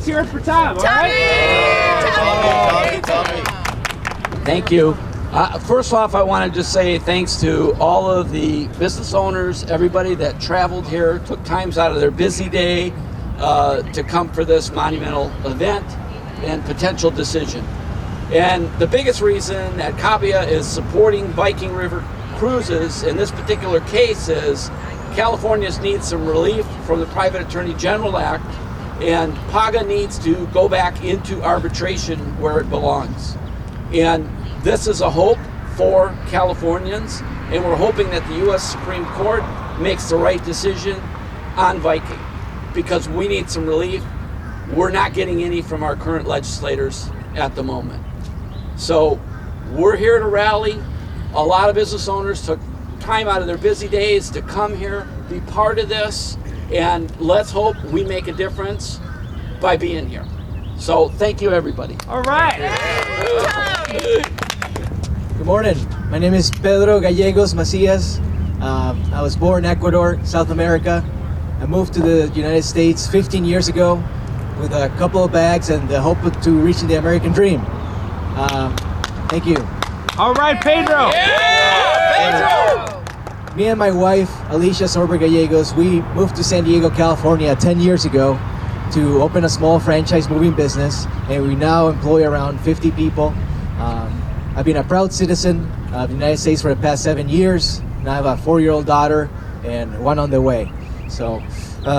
Let's hear it for Tom, all right? Thank you. First off, I want to just say thanks to all of the business owners, everybody that traveled here, took times out of their busy day to come for this monumental event and potential decision. And the biggest reason that CABIA is supporting Viking River Cruises in this particular case is California's needs some relief from the Private Attorney General Act, and PAGA needs to go back into arbitration where it belongs. And this is a hope for Californians, and we're hoping that the U.S. Supreme Court makes the right decision on Viking, because we need some relief. We're not getting any from our current legislators at the moment. So we're here to rally. A lot of business owners took time out of their busy days to come here, be part of this, and let's hope we make a difference by being here. So thank you, everybody. All right. Good morning. My name is Pedro Gallegos Macias. I was born in Ecuador, South America. I moved to the United States 15 years ago with a couple of bags and the hope to reaching the American dream. Thank you. All right, Pedro. Me and my wife, Alicia Sorber Gallegos, we moved to San Diego, California 10 years ago to open a small franchise moving business, and we now employ around 50 people. I've been a proud citizen of the United States for the past 7 years, and I have a 4-year-old daughter and one on the way. So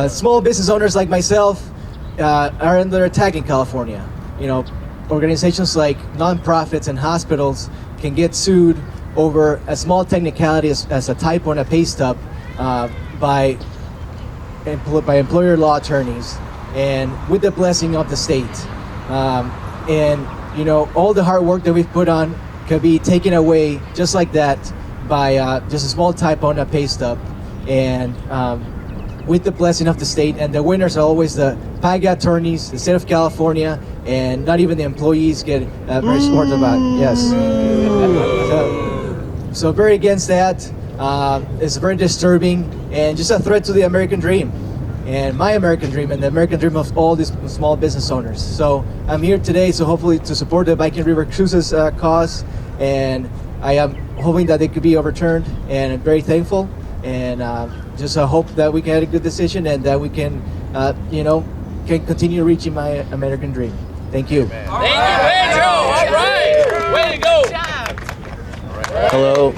small business owners like myself are under attack in California. You know, organizations like nonprofits and hospitals can get sued over a small technicality as a typo on a pay stub by employer law attorneys, and with the blessing of the state. And you know, all the hard work that we've put on can be taken away just like that by just a small typo on a pay stub. And with the blessing of the state, and the winners are always the PAGA attorneys, the state of California, and not even the employees get very supportive about it. Yes. So very against that. It's very disturbing and just a threat to the American dream, and my American dream, and the American dream of all these small business owners. So I'm here today, so hopefully to support the Viking River Cruises cause, and I am hoping that it could be overturned, and I'm very thankful, and just hope that we can have a good decision, and that we can, can continue reaching my American dream. Thank you. Thank you, Pedro. All right. Way to go. Hello,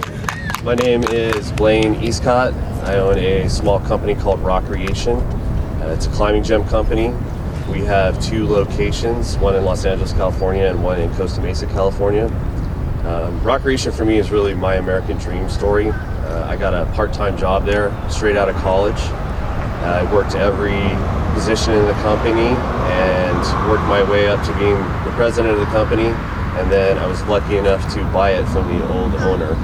my name is Blaine Eastcott. I own a small company called Rock Creation. It's a climbing gym company. We have 2 locations, one in Los Angeles, California, and one in Costa Mesa, California. Rock Creation for me is really my American dream story. I got a part-time job there straight out of college. I worked every position in the company and worked my way up to being the president of the company, and then I was lucky enough to buy it from the old owner.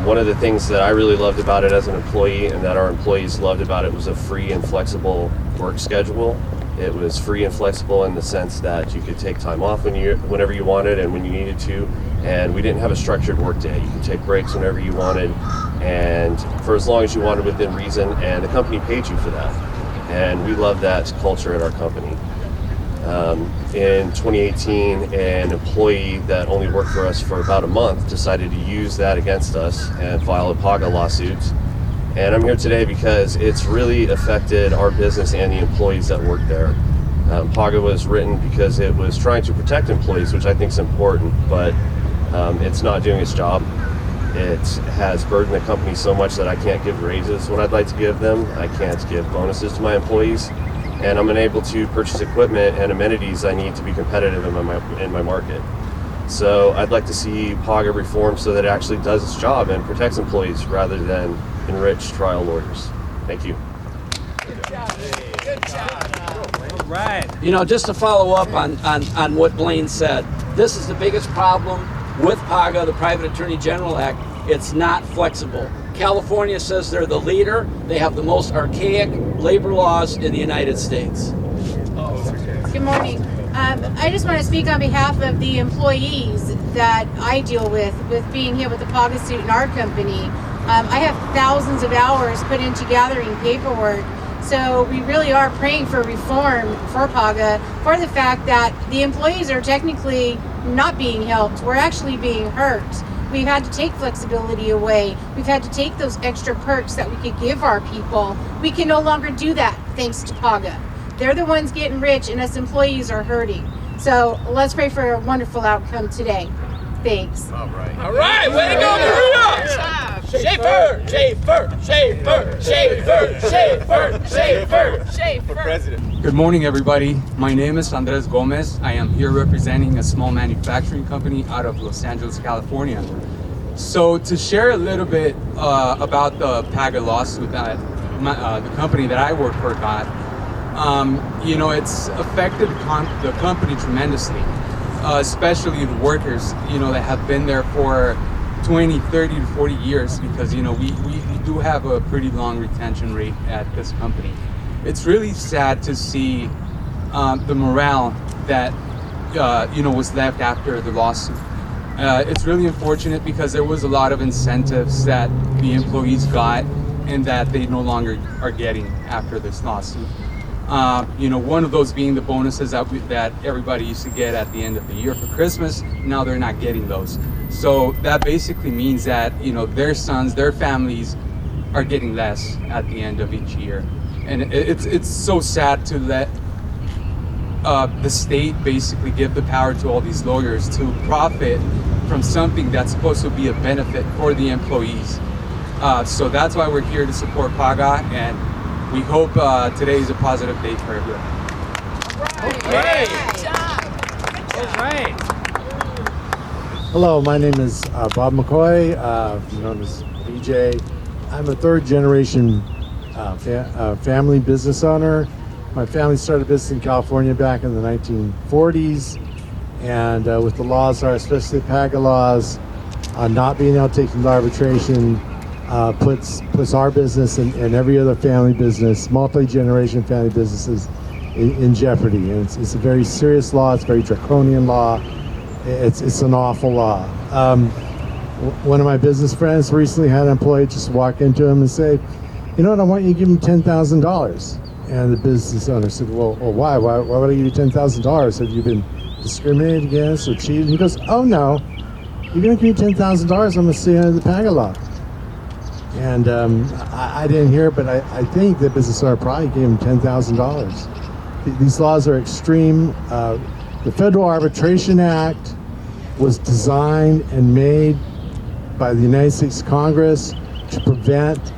One of the things that I really loved about it as an employee, and that our employees loved about it, was a free and flexible work schedule. It was free and flexible in the sense that you could take time off whenever you wanted and when you needed to, and we didn't have a structured work day. You could take breaks whenever you wanted, and for as long as you wanted within reason, and the company paid you for that. And we love that culture at our company. In 2018, an employee that only worked for us for about a month decided to use that against us and file a PAGA lawsuit. And I'm here today because it's really affected our business and the employees that work there. PAGA was written because it was trying to protect employees, which I think is important, but it's not doing its job. It has burdened the company so much that I can't give raises when I'd like to give them. I can't give bonuses to my employees, and I'm unable to purchase equipment and amenities I need to be competitive in my market. So I'd like to see PAGA reform so that it actually does its job and protects employees rather than enrich trial lawyers. Thank you. Good job. Good job. All right. You know, just to follow up on what Blaine said, this is the biggest problem with PAGA, the Private Attorney General Act. It's not flexible. California says they're the leader. They have the most archaic labor laws in the United States. Good morning. I just want to speak on behalf of the employees that I deal with being here with the PAGA suit in our company. I have thousands of hours put into gathering paperwork So we really are praying for reform for PAGA, for the fact that the employees are technically not being helped. We're actually being hurt. We've had to take flexibility away. We've had to take those extra perks that we could give our people. We can no longer do that thanks to PAGA. They're the ones getting rich and us employees are hurting. So let's pray for a wonderful outcome today. Thanks. All right, way to go, Maria! Schaefer, Schaefer, Schaefer, Schaefer, Schaefer, Schaefer, Schaefer. President. Good morning, everybody. My name is Andres Gomez. I am here representing a small manufacturing company out of Los Angeles, California. So to share a little bit about the PAGA lawsuit that the company that I work for got, it's affected the company tremendously, especially the workers, that have been there for 20, 30 to 40 years, because, we do have a pretty long retention rate at this company. It's really sad to see the morale that, was left after the lawsuit. It's really unfortunate because there was a lot of incentives that the employees got and that they no longer are getting after this lawsuit. One of those being the bonuses that everybody used to get at the end of the year for Christmas. Now they're not getting those. So that basically means that, their sons, their families are getting less at the end of each year. And it's so sad to let the state basically give the power to all these lawyers to profit from something that's supposed to be a benefit for the employees. So that's why we're here to support PAGA, and we hope today is a positive day for everyone. Great. All right. Hello, my name is Bob McCoy, known as BJ. I'm a third generation family business owner. My family started a business in California back in the 1940s, and with the laws, especially the PAGA laws, not being able to take them to arbitration puts our business and every other family business, multi-generation family businesses, in jeopardy. And it's a very serious law. It's a very draconian law. It's an awful law. One of my business friends recently had an employee just walk into him and say, "You know what? I want you to give me $10,000." And the business owner said, "Well, why? Why would I give you $10,000? Have you been discriminated against or cheated?" He goes, "Oh no, you're going to give me $10,000. I'm going to sue you under the PAGA law." And I didn't hear it, but I think the business owner probably gave him $10,000. These laws are extreme. The Federal Arbitration Act was designed and made by the United States Congress to prevent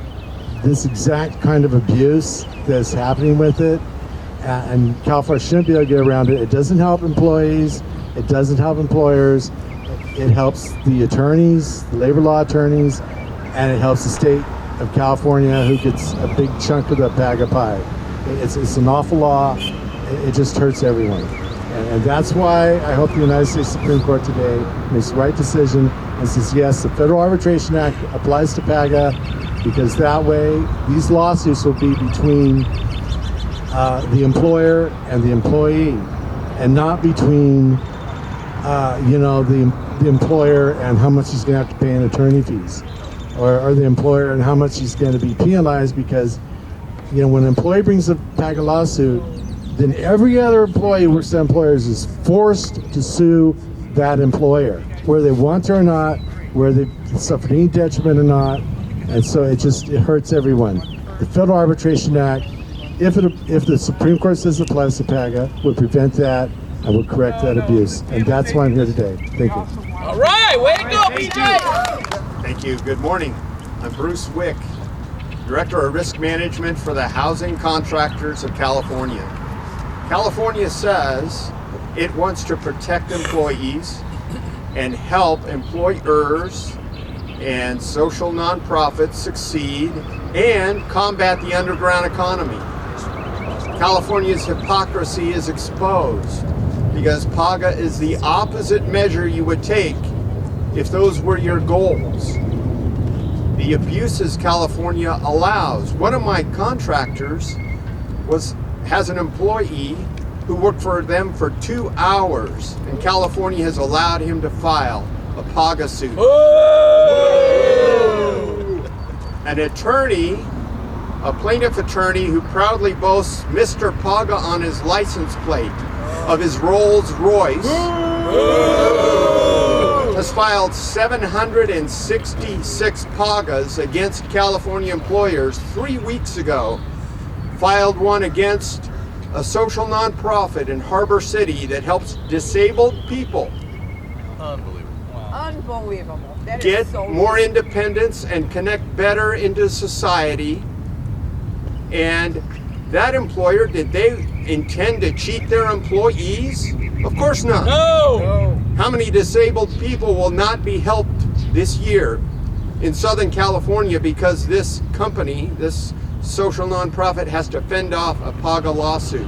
this exact kind of abuse that's happening with it. And California shouldn't be able to get around it. It doesn't help employees. It doesn't help employers. It helps the attorneys, the labor law attorneys, and it helps the state of California, who gets a big chunk of the PAGA pie. It's an awful law. It just hurts everyone. And that's why I hope the United States Supreme Court today makes the right decision and says, yes, the Federal Arbitration Act applies to PAGA, because that way these lawsuits will be between the employer and the employee, and not between the employer and how much he's going to have to pay in attorney fees, or the employer and how much he's going to be penalized, because when an employee brings a PAGA lawsuit, then every other employee who works at employers is forced to sue that employer, whether they want to or not, whether they suffered any detriment or not. And so it hurts everyone. The Federal Arbitration Act, if the Supreme Court says it applies to PAGA, would prevent that and would correct that abuse. And that's why I'm here today. Thank you. All right, way to go, BJ. Thank you. Good morning. I'm Bruce Wick, Director of Risk Management for the Housing Contractors of California. California says it wants to protect employees and help employers and social nonprofits succeed and combat the underground economy. California's hypocrisy is exposed because PAGA is the opposite measure you would take if those were your goals. The abuses California allows. One of my contractors has an employee who worked for them for 2 hours, and California has allowed him to file a PAGA suit. Whoa! An attorney a plaintiff attorney who proudly boasts Mr. Paga on his license plate of his Rolls Royce, has filed 766 Pagas against California employers 3 weeks ago. Filed one against a social nonprofit in Harbor City that helps disabled people Unbelievable. That get is so more independence and connect better into society. And that employer, did they intend to cheat their employees? Of course not. No! How many disabled people will not be helped this year in Southern California because this company, this social nonprofit, has to fend off a PAGA lawsuit?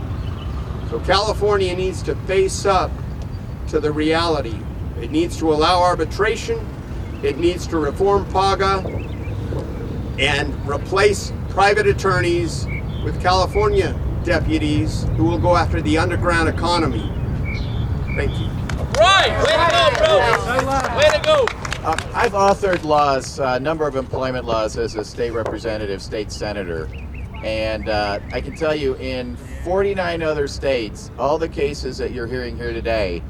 So California needs to face up to the reality. It needs to allow arbitration. It needs to reform PAGA and replace private attorneys with California deputies who will go after the underground economy. Thank you. Right! Way to go, bro! Way to go! I've authored laws, a number of employment laws as a state representative, state senator. And I can tell you in 49 other states, all the cases that you're hearing here today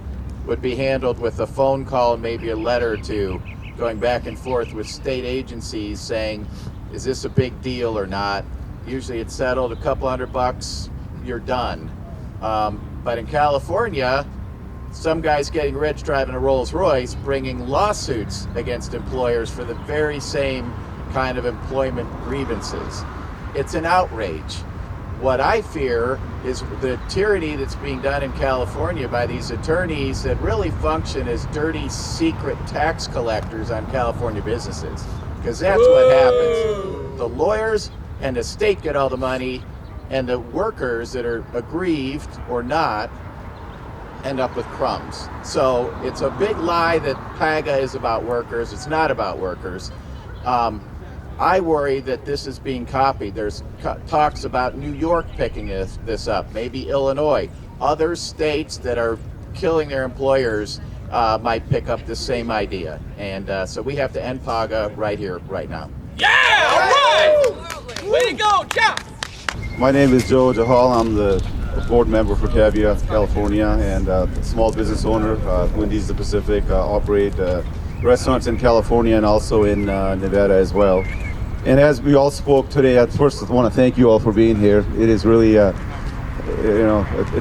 would be handled with a phone call and maybe a letter or two, going back and forth with state agencies saying, is this a big deal or not? Usually it's settled, a couple $100, you're done. But in California, some guy's getting rich driving a Rolls Royce, bringing lawsuits against employers for the very same kind of employment grievances. It's an outrage. What I fear is the tyranny that's being done in California by these attorneys that really function as dirty, secret tax collectors on California businesses. Because that's what happens. The lawyers and the state get all the money, and the workers that are aggrieved or not end up with crumbs. So it's a big lie that PAGA is about workers. It's not about workers. I worry that this is being copied. There's talks about New York picking this up, maybe Illinois. Other states that are killing their employers might pick up the same idea. And so we have to end PAGA right here, right now. Yeah! All right! Way to go, Jeff! My name is Joe Jahal. I'm the board member for CABIA, California, and small business owner. Wendy's the Pacific, operate restaurants in California and also in Nevada as well. And as we all spoke today, at first I want to thank you all for being here. It is really, it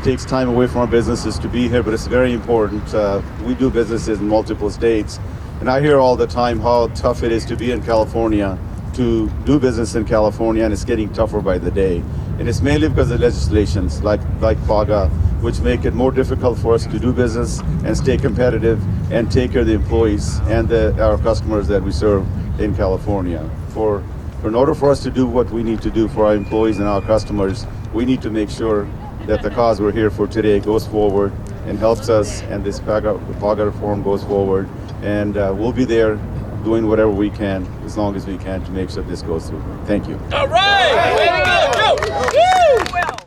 takes time away from our businesses to be here, but it's very important. We do businesses in multiple states, and I hear all the time how tough it is to be in California, to do business in California, and it's getting tougher by the day. And it's mainly because of legislations like PAGA, which make it more difficult for us to do business and stay competitive and take care of the employees and our customers that we serve in California. In order for us to do what we need to do for our employees and our customers, we need to make sure that the cause we're here for today goes forward and helps us, and this PAGA reform goes forward. And we'll be there doing whatever we can, as long as we can, to make sure this goes through. Thank you. All right! Way to go, Joe! Woo!